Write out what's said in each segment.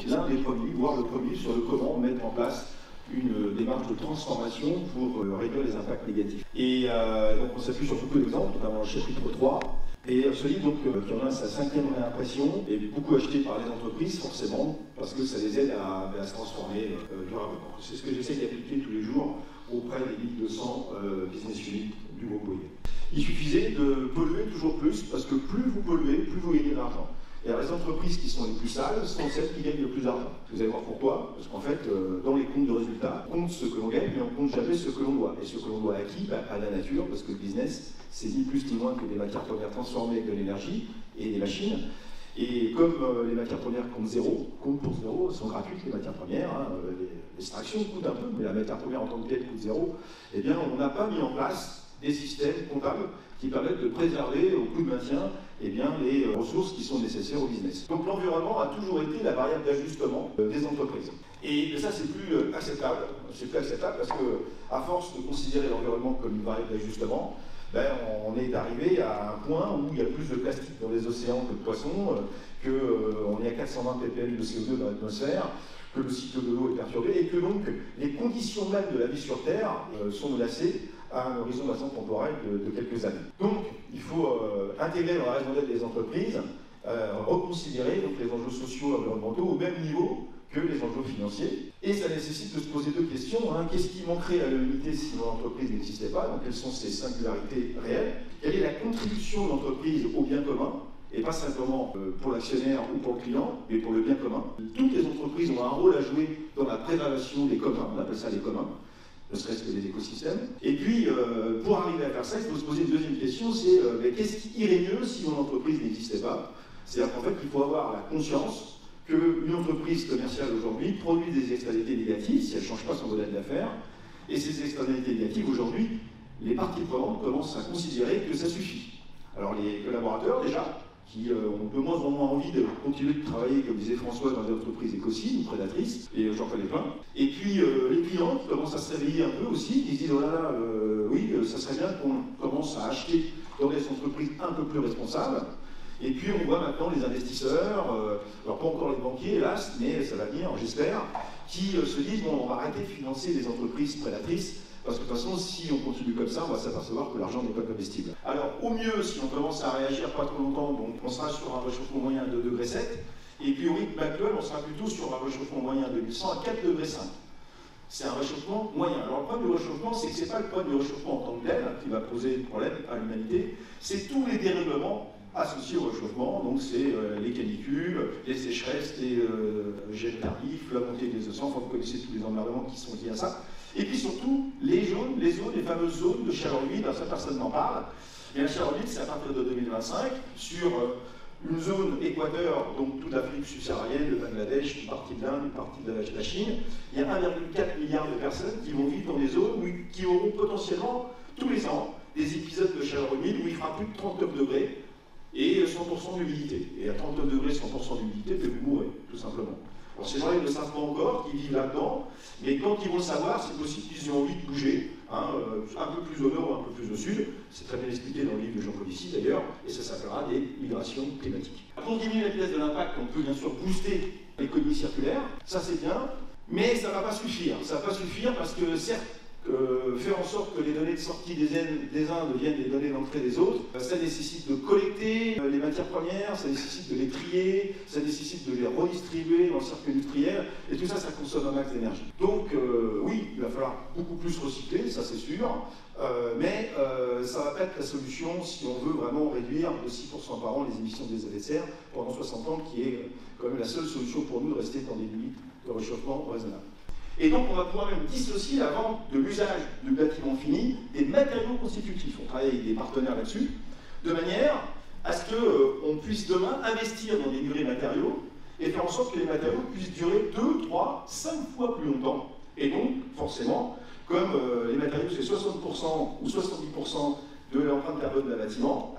l'un des premiers, voire le premier, sur le comment mettre en place une démarche de transformation pour réduire les impacts négatifs. Et donc on s'appuie sur beaucoup d'exemples, notamment le chapitre 3. Et ce livre, donc, qui en a sa 5e réimpression, est beaucoup acheté par les entreprises, forcément, parce que ça les aide à se transformer durablement. C'est ce que j'essaie d'appliquer tous les jours auprès des 1200 business units du groupe Bouygues. Il suffisait de polluer toujours plus, parce que plus vous polluez, plus vous gagnez de l'argent. Et alors, les entreprises qui sont les plus sales sont celles qui gagnent le plus d'argent. Vous allez voir pourquoi. Parce qu'en fait, dans les comptes de résultats, on compte ce que l'on gagne, mais on compte jamais ce que l'on doit. Et ce que l'on doit à qui? À la nature, parce que le business, c'est ni plus ni moins que des matières premières transformées avec de l'énergie et des machines. Et comme les matières premières comptent pour zéro, sont gratuites les matières premières, hein, l'extraction coûte un peu, mais la matière première en tant que telle coûte zéro, eh bien on n'a pas mis en place des systèmes comptables qui permettent de préserver au coût de maintien les ressources qui sont nécessaires au business. Donc l'environnement a toujours été la variable d'ajustement des entreprises. Et ça, c'est plus acceptable. C'est plus acceptable parce que, à force de considérer l'environnement comme une variable d'ajustement, on est arrivé à un point où il y a plus de plastique dans les océans que de poissons, qu'on est à 420 ppm de CO2 dans l'atmosphère, que le cycle de l'eau est perturbé et que donc les conditions même de la vie sur Terre sont menacées à un horizon d'action temporel de quelques années. Donc, il faut intégrer dans la raison d'être des entreprises, reconsidérer donc, les enjeux sociaux et environnementaux au même niveau que les enjeux financiers. Et ça nécessite de se poser deux questions. Qu'est-ce qui manquerait à l'humanité si l'entreprise n'existait pas? Donc, quelles sont ses singularités réelles? Quelle est la contribution de l'entreprise au bien commun? Et pas simplement pour l'actionnaire ou pour le client, mais pour le bien commun. Toutes les entreprises ont un rôle à jouer dans la préservation des communs, on appelle ça les communs, ne serait-ce que des écosystèmes. Et puis, pour arriver à faire ça, il faut se poser une deuxième question, c'est qu'est-ce qui irait mieux si mon entreprise n'existait pas? C'est-à-dire qu'en fait, il faut avoir la conscience qu'une entreprise commerciale aujourd'hui produit des externalités négatives si elle ne change pas son modèle d'affaires. Et ces externalités négatives, aujourd'hui, les parties prenantes commencent à considérer que ça suffit. Alors les collaborateurs, déjà, qui ont de moins en moins envie de continuer de travailler, comme disait François, dans des entreprises écocides ou prédatrices, et j'en connais plein. Et puis les clients qui commencent à se réveiller un peu aussi, qui se disent « Oh là là, oui, ça serait bien qu'on commence à acheter dans des entreprises un peu plus responsables ». Et puis on voit maintenant les investisseurs, alors pas encore les banquiers hélas, mais ça va venir, j'espère, qui se disent « Bon, on va arrêter de financer des entreprises prédatrices, parce que de toute façon, si on continue comme ça, on va s'apercevoir que l'argent n'est pas comestible. » Alors, au mieux, si on commence à réagir pas trop longtemps, donc on sera sur un réchauffement moyen de 2,7 degrés, et puis au rythme actuel, on sera plutôt sur un réchauffement moyen de 2100 à 4,5 degrés. C'est un réchauffement moyen. Alors, le problème du réchauffement, c'est que ce n'est pas le problème du réchauffement en tant que tel qui va poser problème à l'humanité, c'est tous les dérèglements associés au réchauffement, donc c'est les canicules, les sécheresses, les gels tardifs, la montée des océans, enfin vous connaissez tous les emmerdements qui sont liés à ça. Et puis surtout, les zones, les fameuses zones de chaleur humide, ça personne n'en parle. Et la chaleur humide, c'est à partir de 2025, sur une zone équateur, donc toute l'Afrique subsaharienne, le Bangladesh, une partie de l'Inde, une partie de la Chine. Il y a 1,4 milliard de personnes qui vont vivre dans des zones qui auront potentiellement, tous les ans, des épisodes de chaleur humide où il fera plus de 39 degrés et 100% d'humidité. Et à 39 degrés, 100% d'humidité, vous mourrez, tout simplement. Alors ces gens-là, ils ne le savent pas encore, qu'ils vivent là-dedans, mais quand ils vont le savoir, c'est possible qu'ils aient envie de bouger, un peu plus au nord ou un peu plus au sud. C'est très bien expliqué dans le livre de Jean Covici d'ailleurs, et ça s'appellera des migrations climatiques. Pour diminuer la vitesse de l'impact, on peut bien sûr booster l'économie circulaire, ça c'est bien, mais ça ne va pas suffire. Ça ne va pas suffire parce que certes, faire en sorte que les données de sortie des uns deviennent les données d'entrée des autres, ça nécessite de collecter les matières premières, ça nécessite de les trier, ça nécessite de les redistribuer dans le circuit industriel, et tout ça, ça consomme un max d'énergie. Donc oui, il va falloir beaucoup plus recycler, ça c'est sûr, mais ça ne va pas être la solution si on veut vraiment réduire de 6% par an les émissions de gaz à effet de serre pendant 60 ans, qui est quand même la seule solution pour nous de rester dans des limites de réchauffement raisonnables. Et donc, on va pouvoir même dissocier la vente de l'usage du bâtiment fini des matériaux constitutifs. On travaille avec des partenaires là-dessus, de manière à ce qu'on puisse demain investir dans des livrets matériaux et faire en sorte que les matériaux puissent durer 2, 3, 5 fois plus longtemps. Et donc, forcément, comme les matériaux, c'est 60% ou 70% de l'empreinte carbone d'un bâtiment,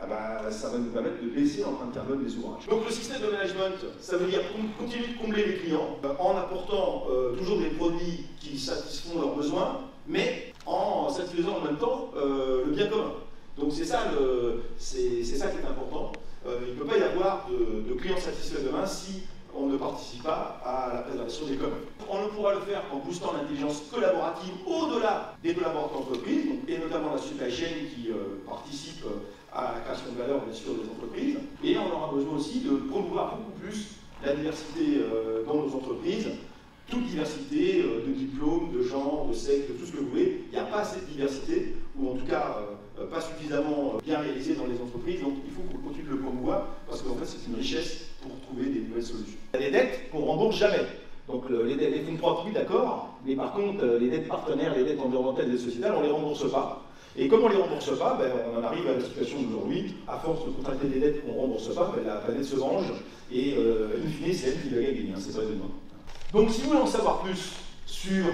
ça va nous permettre de baisser l'empreinte carbone des ouvrages. Donc le système de management, ça veut dire continuer de combler les clients en apportant toujours des produits qui satisfont leurs besoins, mais en satisfaisant en même temps le bien commun. Donc c'est ça qui est important. Il ne peut pas y avoir de clients satisfaits demain si on ne participe pas à la préservation des communs. On ne pourra le faire qu'en boostant l'intelligence collaborative au-delà des collaborateurs d'entreprise, et notamment la supply chain qui participe à la création de valeur, bien sûr, des entreprises. Et on aura besoin aussi de promouvoir beaucoup plus la diversité dans nos entreprises, toute diversité de diplômes, de genres, de sectes, de tout ce que vous voulez. Il n'y a pas assez de diversité, ou en tout cas pas suffisamment bien réalisée dans les entreprises, donc il faut qu'on continue de le promouvoir, parce qu'en fait c'est une richesse pour trouver des nouvelles solutions. Il y a des dettes qu'on ne rembourse jamais. Donc les fonds propres, oui, d'accord, mais par contre les dettes partenaires, les dettes environnementales et sociétales, on ne les rembourse pas. Et comme on ne les rembourse pas, on en arrive à la situation d'aujourd'hui, à force de contracter des dettes qu'on ne rembourse pas, la planète se venge, et in fine, c'est elle qui va gagner, c'est pas demain. Donc si vous voulez en savoir plus sur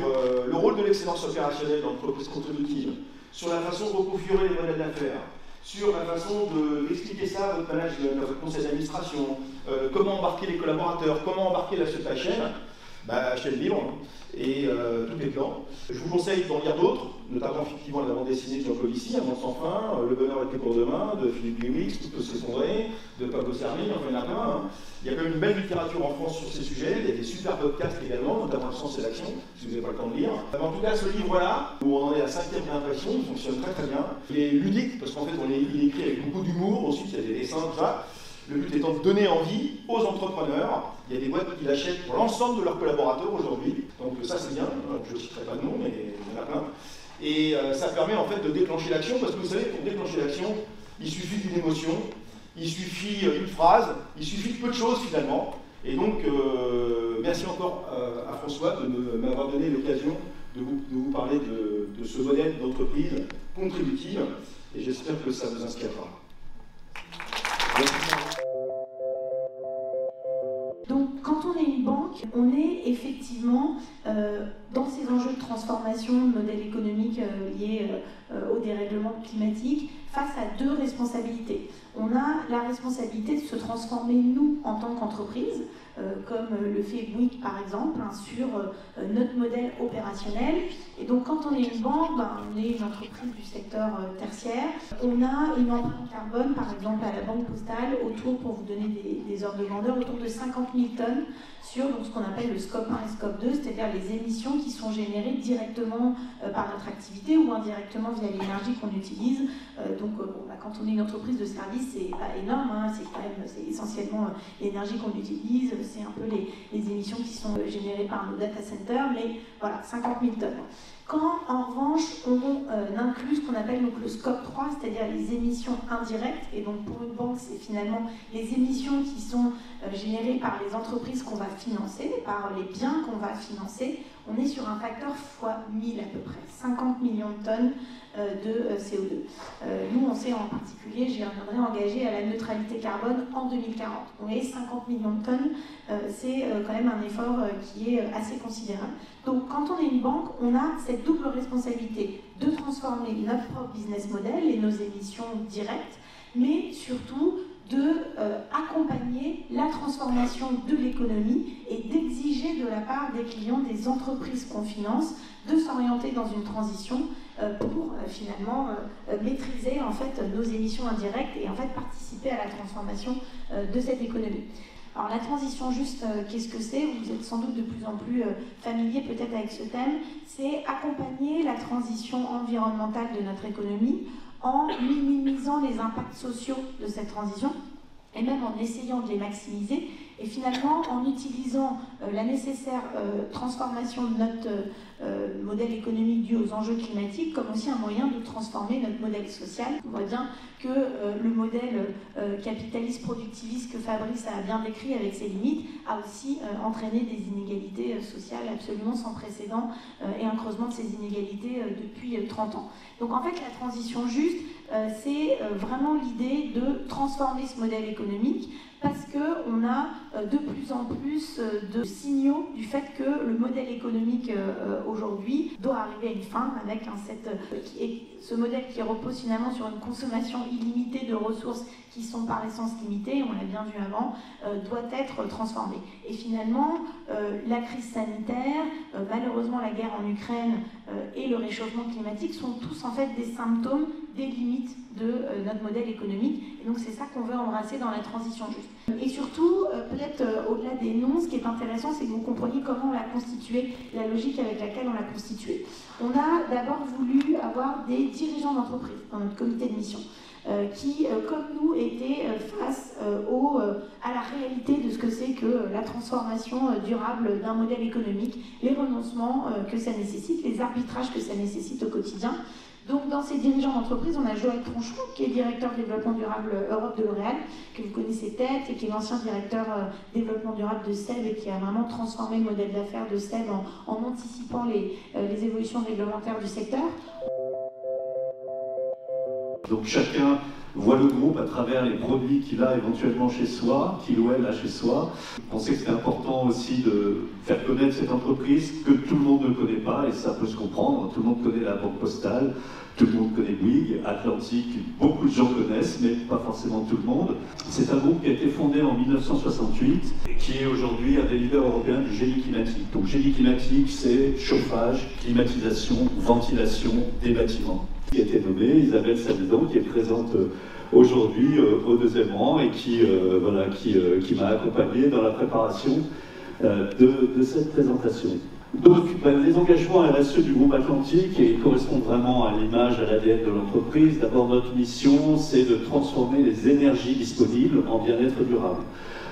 le rôle de l'excellence opérationnelle dans l'entreprise contributive, sur la façon de reconfigurer les modèles d'affaires, sur la façon d'expliquer ça à votre management, à votre conseil d'administration, comment embarquer les collaborateurs, comment embarquer la supply chain, achetez le livre et tout est plan. Je vous conseille d'en lire d'autres, notamment effectivement la bande dessinée de Jean Covici, Un monde sans fin, Le bonheur était pour demain, de Philippe Lewis, Tout peut s'effondrer, de Pablo Sermi, enfin il y en a plein. Hein. Il y a quand même une belle littérature en France sur ces sujets, il y a des super podcasts également, notamment Le sens et l'action, si vous n'avez pas le temps de lire. En tout cas, ce livre-là, où on en est à la 5e réimpression, il fonctionne très très bien. Il est ludique, parce qu'en fait, il est écrit avec beaucoup d'humour, ensuite il y a des dessins, tout ça. Le but étant de donner envie aux entrepreneurs. Il y a des boîtes qui l'achètent pour l'ensemble de leurs collaborateurs aujourd'hui. Donc ça c'est bien, je ne citerai pas de nom, mais il y en a plein. Et ça permet en fait de déclencher l'action, parce que vous savez, pour déclencher l'action, il suffit d'une émotion, il suffit d'une phrase, il suffit de peu de choses finalement. Et donc, merci encore à François de m'avoir donné l'occasion de vous parler de ce modèle d'entreprise contributive. Et j'espère que ça vous inspirera. Donc, quand on est une banque, on est effectivement dans ces enjeux de transformation de modèle économique liés au dérèglement climatique face à deux responsabilités. On a la responsabilité de se transformer, nous, en tant qu'entreprise, comme le fait Bouygues par exemple, sur notre modèle opérationnel. Et donc quand on est une banque, on est une entreprise du secteur tertiaire. On a une empreinte carbone, par exemple à la Banque Postale, autour, pour vous donner des ordres de grandeur, autour de 50 000 tonnes sur ce qu'on appelle le scope 1 et scope 2, c'est-à-dire les émissions qui sont générées directement par notre activité ou indirectement via l'énergie qu'on utilise. Quand on est une entreprise de service, c'est pas énorme, hein, c'est essentiellement l'énergie qu'on utilise, c'est un peu les émissions qui sont générées par nos data centers, mais voilà, 50 000 tonnes. Quand en revanche on inclut ce qu'on appelle donc le scope 3, c'est-à-dire les émissions indirectes, et donc pour une banque c'est finalement les émissions qui sont générées par les entreprises qu'on va financer, par les biens qu'on va financer, on est sur un facteur x 1000 à peu près, 50 millions de tonnes de CO2. Nous on s'est en particulier, j'y reviendrai, engagé à la neutralité carbone en 2040. Vous voyez, 50 millions de tonnes, c'est quand même un effort qui est assez considérable. Donc quand on est une banque, on a cette double responsabilité de transformer notre propre business model et nos émissions directes, mais surtout de accompagner la transformation de l'économie et d'exiger de la part des clients, des entreprises qu'on finance, de s'orienter dans une transition pour finalement maîtriser en fait nos émissions indirectes et en fait participer à la transformation de cette économie. Alors la transition juste, qu'est-ce que c'est? Vous êtes sans doute de plus en plus familier peut-être avec ce thème. C'est accompagner la transition environnementale de notre économie en minimisant les impacts sociaux de cette transition et même en essayant de les maximiser et finalement en utilisant la nécessaire transformation de notre modèle économique dû aux enjeux climatiques comme aussi un moyen de transformer notre modèle social. On voit bien que le modèle capitaliste productiviste que Fabrice a bien décrit avec ses limites a aussi entraîné des inégalités sociales absolument sans précédent et un creusement de ces inégalités depuis 30 ans. Donc en fait la transition juste, c'est vraiment l'idée de transformer ce modèle économique parce qu'on a de plus en plus de signaux du fait que le modèle économique aujourd'hui doit arriver à une fin avec ce modèle qui repose finalement sur une consommation illimitée de ressources qui sont par essence limitées, on l'a bien vu avant, doit être transformé. Et finalement, la crise sanitaire, malheureusement la guerre en Ukraine et le réchauffement climatique sont tous en fait des symptômes des limites de notre modèle économique. Et donc c'est ça qu'on veut embrasser dans la transition juste. Et surtout, peut-être peut-être au-delà des noms, ce qui est intéressant, c'est que vous compreniez comment on l'a constitué, la logique avec laquelle on l'a constitué. On a d'abord voulu avoir des dirigeants d'entreprise dans notre comité de mission. Qui, comme nous, étaient face à la réalité de ce que c'est que la transformation durable d'un modèle économique, les renoncements que ça nécessite, les arbitrages que ça nécessite au quotidien. Donc dans ces dirigeants d'entreprise, on a Joël Tronchon, qui est directeur développement durable Europe de L'Oréal, que vous connaissez peut-être, et qui est l'ancien directeur développement durable de SEB, et qui a vraiment transformé le modèle d'affaires de SEB en anticipant les évolutions réglementaires du secteur. Donc chacun voit le groupe à travers les produits qu'il a éventuellement chez soi, qu'il ou elle a chez soi. Je pensais que c'était important aussi de faire connaître cette entreprise que tout le monde ne connaît pas, et ça peut se comprendre. Tout le monde connaît la Banque Postale, tout le monde connaît Bouygues, Atlantic, beaucoup de gens connaissent, mais pas forcément tout le monde. C'est un groupe qui a été fondé en 1968 et qui est aujourd'hui un des leaders européens du génie climatique. Donc génie climatique, c'est chauffage, climatisation, ventilation des bâtiments. Qui a été nommée Isabelle Savidon, qui est présente aujourd'hui au deuxième rang et qui m'a accompagné dans la préparation de cette présentation. Donc les engagements RSE du groupe Atlantic correspondent vraiment à l'image, à l'ADN de l'entreprise. D'abord, notre mission, c'est de transformer les énergies disponibles en bien-être durable.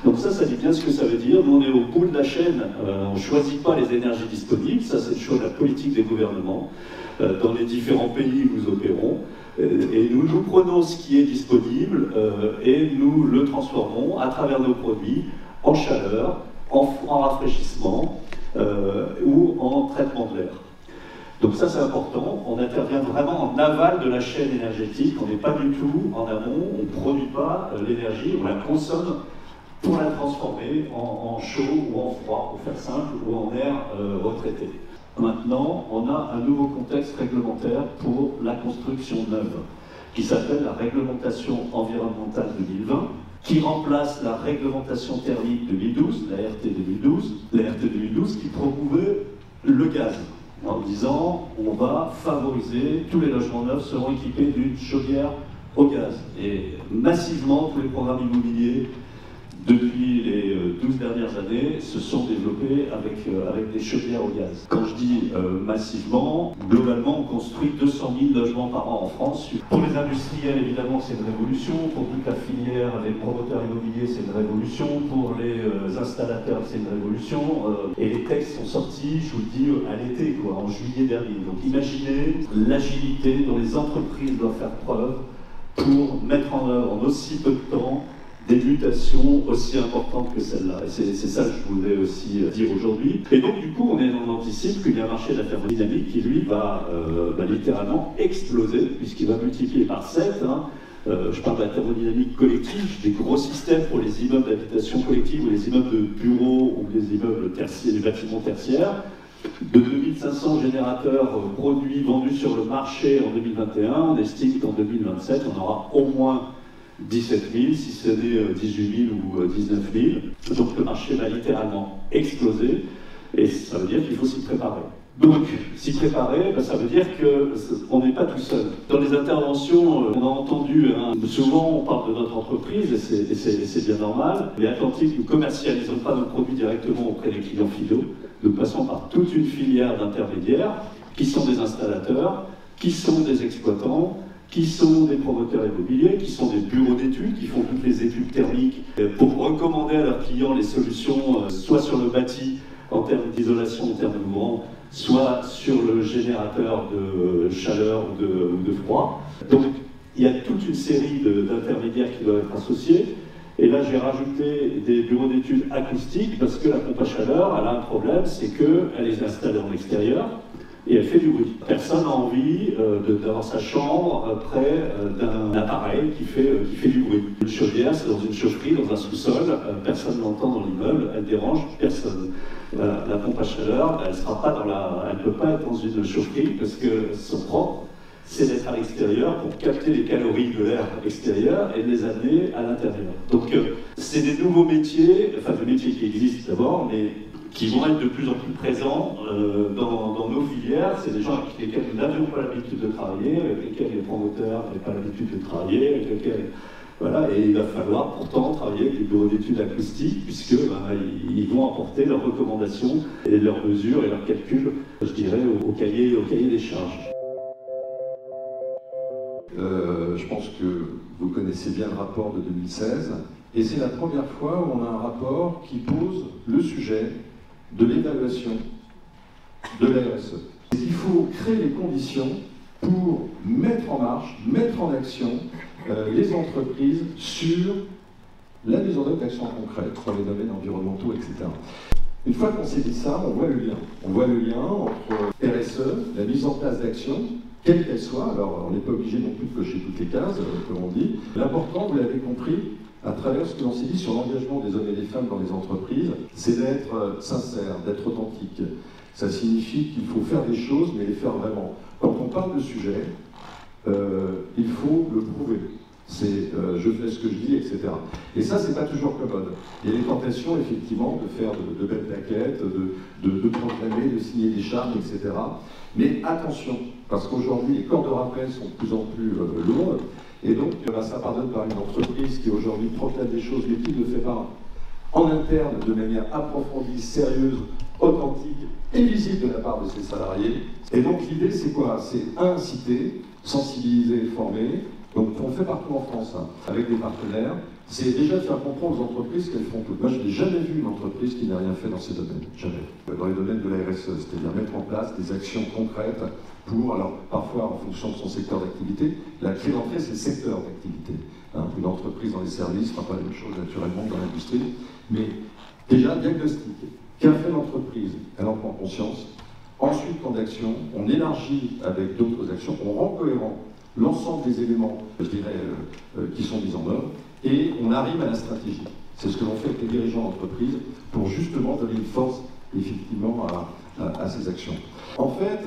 Donc ça dit bien ce que ça veut dire. Nous, on est au bout de la chaîne, on ne choisit pas les énergies disponibles, ça c'est le choix de la politique des gouvernements dans les différents pays où nous opérons. Et nous prenons ce qui est disponible et nous le transformons à travers nos produits en chaleur, en rafraîchissement ou en traitement de l'air. Donc ça c'est important, on intervient vraiment en aval de la chaîne énergétique, on n'est pas du tout en amont, on ne produit pas l'énergie, on la consomme pour la transformer en chaud ou en froid, pour faire simple, ou en air retraité. Maintenant, on a un nouveau contexte réglementaire pour la construction neuve, qui s'appelle la réglementation environnementale 2020, qui remplace la réglementation thermique 2012, la RT 2012, la RT 2012 qui promouvait le gaz, en disant on va favoriser, tous les logements neufs seront équipés d'une chaudière au gaz. Et massivement, tous les programmes immobiliers depuis les 12 dernières années, se sont développés avec des chaudières au gaz. Quand je dis massivement, globalement, on construit 200 000 logements par an en France. Pour les industriels, évidemment, c'est une révolution. Pour toute la filière, les promoteurs immobiliers, c'est une révolution. Pour les installateurs, c'est une révolution. Et les textes sont sortis, je vous le dis, à l'été, en juillet dernier. Donc imaginez l'agilité dont les entreprises doivent faire preuve pour mettre en œuvre en aussi peu de temps des mutations aussi importantes que celle-là. Et c'est ça que je voulais aussi dire aujourd'hui. Et donc, du coup, on anticipe qu'il y a un marché de la thermodynamique qui, lui, va littéralement exploser, puisqu'il va multiplier par 7. Je parle de la thermodynamique collective, des gros systèmes pour les immeubles d'habitation collective, ou les immeubles de bureaux, ou les immeubles tertiaires, les bâtiments tertiaires. De 2500 générateurs produits, vendus sur le marché en 2021, on estime qu'en 2027, on aura au moins 17 000, si ce n'est 18 000 ou 19 000. Donc le marché va littéralement exploser et ça veut dire qu'il faut s'y préparer. Donc s'y préparer, ça veut dire qu'on n'est pas tout seul. Dans les interventions, on a entendu, souvent on parle de notre entreprise et c'est bien normal. Les Atlantic, nous ne commercialisons pas nos produits directement auprès des clients finaux. Nous passons par toute une filière d'intermédiaires qui sont des installateurs, qui sont des exploitants, qui sont des promoteurs immobiliers, qui sont des bureaux d'études, qui font toutes les études thermiques pour recommander à leurs clients les solutions, soit sur le bâti en termes d'isolation, en termes de mouvement, soit sur le générateur de chaleur ou de froid. Donc il y a toute une série d'intermédiaires qui doivent être associés. Et là, j'ai rajouté des bureaux d'études acoustiques parce que la pompe à chaleur, elle a un problème, c'est qu'elle est installée en extérieur. Et elle fait du bruit. Personne n'a envie d'avoir sa chambre près d'un appareil qui fait du bruit. Une chaudière, c'est dans une chaufferie, dans un sous-sol, personne ne l'entend dans l'immeuble, elle dérange personne. La pompe à chaleur, elle ne peut pas être dans une chaufferie parce que son propre, c'est d'être à l'extérieur pour capter les calories de l'air extérieur et de les amener à l'intérieur. Donc c'est des nouveaux métiers, enfin des métiers qui existent d'abord, mais qui vont être de plus en plus présents dans nos filières. C'est des gens avec lesquels nous n'avions pas l'habitude de travailler, avec lesquels les promoteurs n'avaient pas l'habitude de travailler, avec lesquels Voilà, et il va falloir pourtant travailler avec les bureaux d'études acoustiques, puisque ils vont apporter leurs recommandations et leurs mesures et leurs calculs, je dirais, au cahier des charges. Je pense que vous connaissez bien le rapport de 2016, et c'est la première fois où on a un rapport qui pose le sujet de l'évaluation de la RSE. Il faut créer les conditions pour mettre en marche, mettre en action les entreprises sur la mise en œuvre d'actions concrètes dans les domaines environnementaux, etc. Une fois qu'on s'est dit ça, on voit le lien. On voit le lien entre RSE, la mise en place d'actions, quelle qu'elle soit. Alors, on n'est pas obligé non plus de cocher toutes les cases, comme on dit. L'important, vous l'avez compris, à travers ce que l'on s'est dit sur l'engagement des hommes et des femmes dans les entreprises, c'est d'être sincère, d'être authentique. Ça signifie qu'il faut faire des choses, mais les faire vraiment. Quand on parle de sujet, il faut le prouver. C'est je fais ce que je dis, etc. Et ça, c'est pas toujours commode. Il y a les tentations, effectivement, de faire de belles plaquettes, de proclamer, de signer des chartes, etc. Mais attention, parce qu'aujourd'hui, les corps de rappel sont de plus en plus lourdes, et donc ça pardonne par une entreprise qui aujourd'hui proclame des choses, mais qui ne le fait pas en interne, de manière approfondie, sérieuse, authentique et visible de la part de ses salariés. Et donc l'idée, c'est quoi? C'est inciter, sensibiliser, former. Donc on le fait partout en France, avec des partenaires. C'est déjà de faire comprendre aux entreprises qu'elles font toutes. Moi, je n'ai jamais vu une entreprise qui n'a rien fait dans ces domaines. Jamais. Dans les domaines de la RSE, c'est-à-dire mettre en place des actions concrètes pour, alors parfois en fonction de son secteur d'activité, la clé d'entrée, c'est le secteur d'activité. Une entreprise dans les services ne fera pas la même chose naturellement que dans l'industrie. Mais déjà, diagnostic. Qu'a fait l'entreprise? Elle en prend conscience. Ensuite, plan d'action, on élargit avec d'autres actions, on rend cohérent l'ensemble des éléments, je dirais, qui sont mis en œuvre, et on arrive à la stratégie. C'est ce que l'on fait avec les dirigeants d'entreprise pour justement donner une force, effectivement, à ces actions. En fait,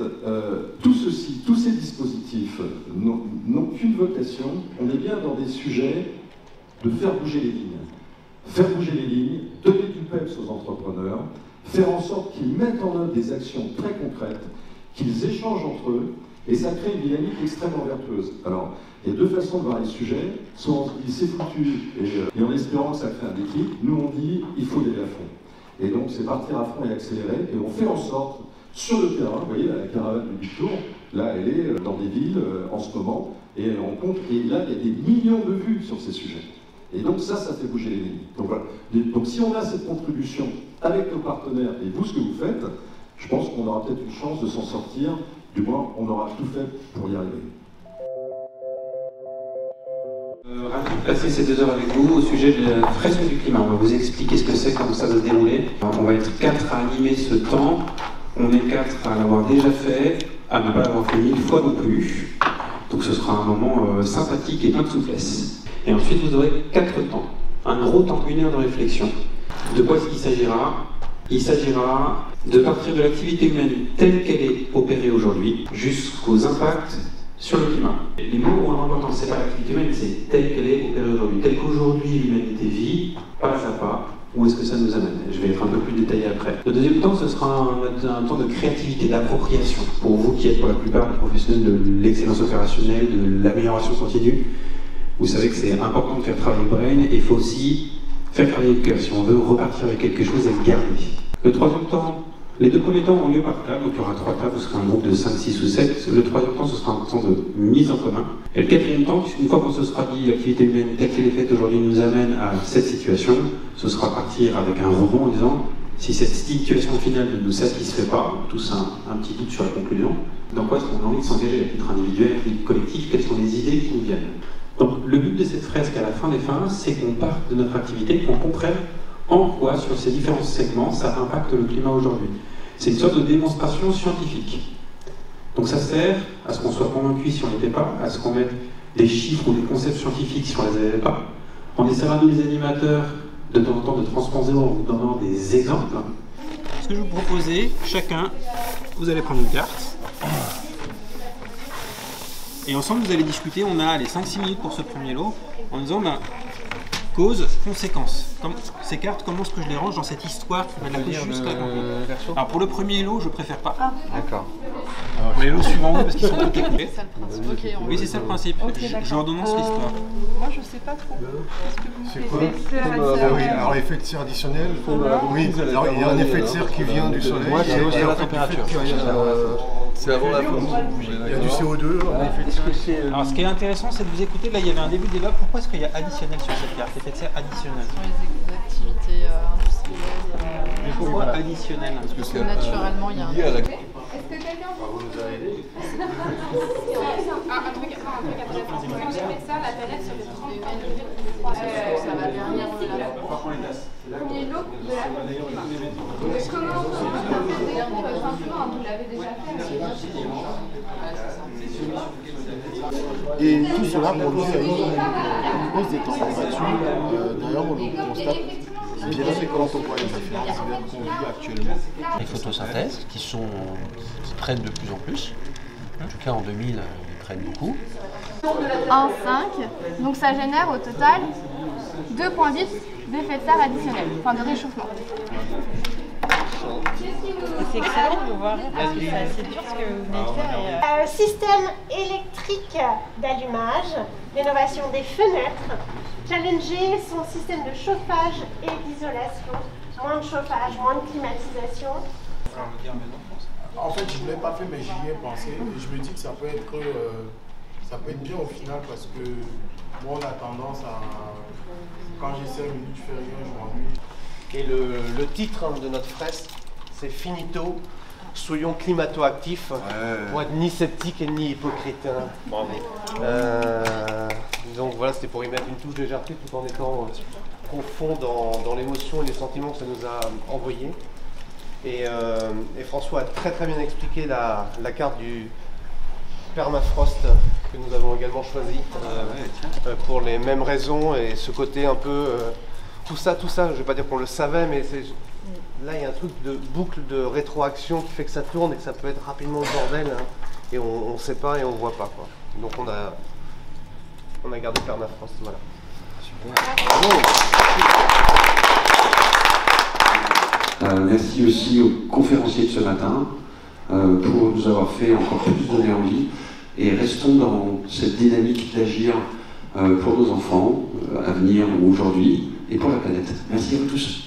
tout ceci, tous ces dispositifs n'ont qu'une vocation. On est bien dans des sujets de faire bouger les lignes. Faire bouger les lignes, donner du peps aux entrepreneurs, faire en sorte qu'ils mettent en œuvre des actions très concrètes, qu'ils échangent entre eux, et ça crée une dynamique extrêmement vertueuse. Alors, il y a deux façons de voir les sujets. Soit on se dit c'est foutu, et en espérant que ça crée un déclic, nous on dit il faut y aller à fond. Et donc c'est partir à fond et accélérer, et on fait en sorte, sur le terrain, vous voyez la caravane du Big Tour, là elle est dans des villes en ce moment, et elle rencontre, et là il y a des millions de vues sur ces sujets. Et donc ça fait bouger les lignes. Donc voilà. Donc si on a cette contribution avec nos partenaires, et vous ce que vous faites, je pense qu'on aura peut-être une chance de s'en sortir. Du moins, on aura tout fait pour y arriver. Ravi de passer ces 2 heures avec vous au sujet de la fresque du climat. On va vous expliquer ce que c'est, comment ça va se dérouler. On va être 4 à animer ce temps. On est 4 à l'avoir déjà fait, à ne pas l'avoir fait 1000 fois non plus. Donc ce sera un moment sympathique et plein de souplesse. Et ensuite, vous aurez 4 temps. Un gros temps, 1 heure de réflexion. De quoi est-ce qu'il s'agira? Il s'agira de partir de l'activité humaine telle qu'elle est opérée aujourd'hui jusqu'aux impacts sur le climat. Les mots ont l'importance, c'est pas l'activité humaine, c'est telle qu'elle est opérée aujourd'hui. Telle qu'aujourd'hui l'humanité vit, pas à pas, où est-ce que ça nous amène? Je vais être un peu plus détaillé après. Le deuxième temps, ce sera un temps de créativité, d'appropriation. Pour vous qui êtes pour la plupart des professionnels de l'excellence opérationnelle, de l'amélioration continue, vous savez que c'est important de faire travailler le brain, et il faut aussi faire travailler le cœur si on veut repartir avec quelque chose et le garder. Le troisième temps, les 2 premiers temps ont lieu par table, donc il y aura 3 tables, vous serez un groupe de 5, 6 ou 7. Le troisième temps, ce sera un temps de mise en commun. Et le quatrième temps, une fois qu'on se sera dit l'activité humaine telle qu'elle est faite aujourd'hui nous amène à cette situation, ce sera partir avec un rebond en disant si cette situation finale ne nous satisfait pas, tous un petit doute sur la conclusion, dans quoi est-ce qu'on a envie de s'engager à titre individuel, à titre collectif, quelles sont les idées qui nous viennent. Donc le but de cette fresque à la fin des fins, c'est qu'on parte de notre activité, qu'on comprenne en quoi, sur ces différents segments, ça impacte le climat aujourd'hui. C'est une sorte de démonstration scientifique. Donc ça sert à ce qu'on soit convaincu si on n'était pas, à ce qu'on mette des chiffres ou des concepts scientifiques si on ne les avait pas. On essaiera, nous les animateurs, de temps en temps de transposer en vous donnant des exemples. Ce que je vous proposais, chacun, vous allez prendre une carte. Et ensemble, vous allez discuter. On a les 5-6 minutes pour ce premier lot, en disant cause, conséquence. Ces cartes, comment est-ce que je les range dans cette histoire qui va de la cause jusqu'à la conclusion. Alors pour le premier lot, je préfère pas. D'accord. Pour les lots suivants, oui, parce qu'ils sont tout écoulés. C'est ça le principe. Okay, Oui, c'est ça le principe. J'ordonnance l'histoire. Moi, je sais pas trop. C'est quoi oui, alors effet de serre additionnel. Oui, alors il y a un effet de serre qui vient du soleil. C'est aussi la température. C'est avant la fin. Il y a du CO2, un effet de serre. Alors ce qui est intéressant, c'est de vous écouter. Là, il y avait un début de débat. Pourquoi est-ce qu'il y a additionnel sur cette carte? Effet de serre additionnel. Sur les activités industrielles. Mais pourquoi additionnel? Parce que c'est naturellement, il y a un. Est-ce que quelqu'un vous a aidé un truc intéressant. J'ai fait ça, la planète sur les 33 degrés. Ça va derrière la Premier lot de la comment vous l'avez déjà fait. Et tout cela conduit à une hausse des températures. D'ailleurs, on le constate bien quand on voit les différents hivers qu'on vit actuellement. Les photosynthèses qui prennent de plus en plus. En tout cas, en 2000, ils prennent beaucoup. En 5, donc ça génère au total 2,8 d'effet de serre additionnel, enfin de réchauffement. C'est excellent de vous voir parce que c'est assez dur ce que vous venez de faire. Système électrique d'allumage, rénovation des fenêtres, challenger son système de chauffage et d'isolation, moins de chauffage, moins de climatisation. En fait, je ne l'ai pas fait, mais j'y ai pensé et je me dis que ça peut être bien au final parce que moi, on a tendance à, quand j'essaie de faire rien, je m'ennuie. Et le titre de notre fresque, c'est Finito, soyons climato-actifs, pour être ni sceptiques et ni hypocrites. Bravo. Donc voilà, c'était pour y mettre une touche de légèreté tout en étant profond dans l'émotion et les sentiments que ça nous a envoyés. Et François a très très bien expliqué la carte du permafrost que nous avons également choisi pour les mêmes raisons et ce côté un peu tout ça, je ne vais pas dire qu'on le savait, mais là il y a un truc de boucle de rétroaction qui fait que ça tourne et que ça peut être rapidement le bordel et on ne sait pas et on ne voit pas quoi. Donc on a gardé permafrost, voilà. Merci aussi aux conférenciers de ce matin pour nous avoir fait encore plus donner envie et restons dans cette dynamique d'agir pour nos enfants à venir ou aujourd'hui et pour la planète. Merci à vous tous.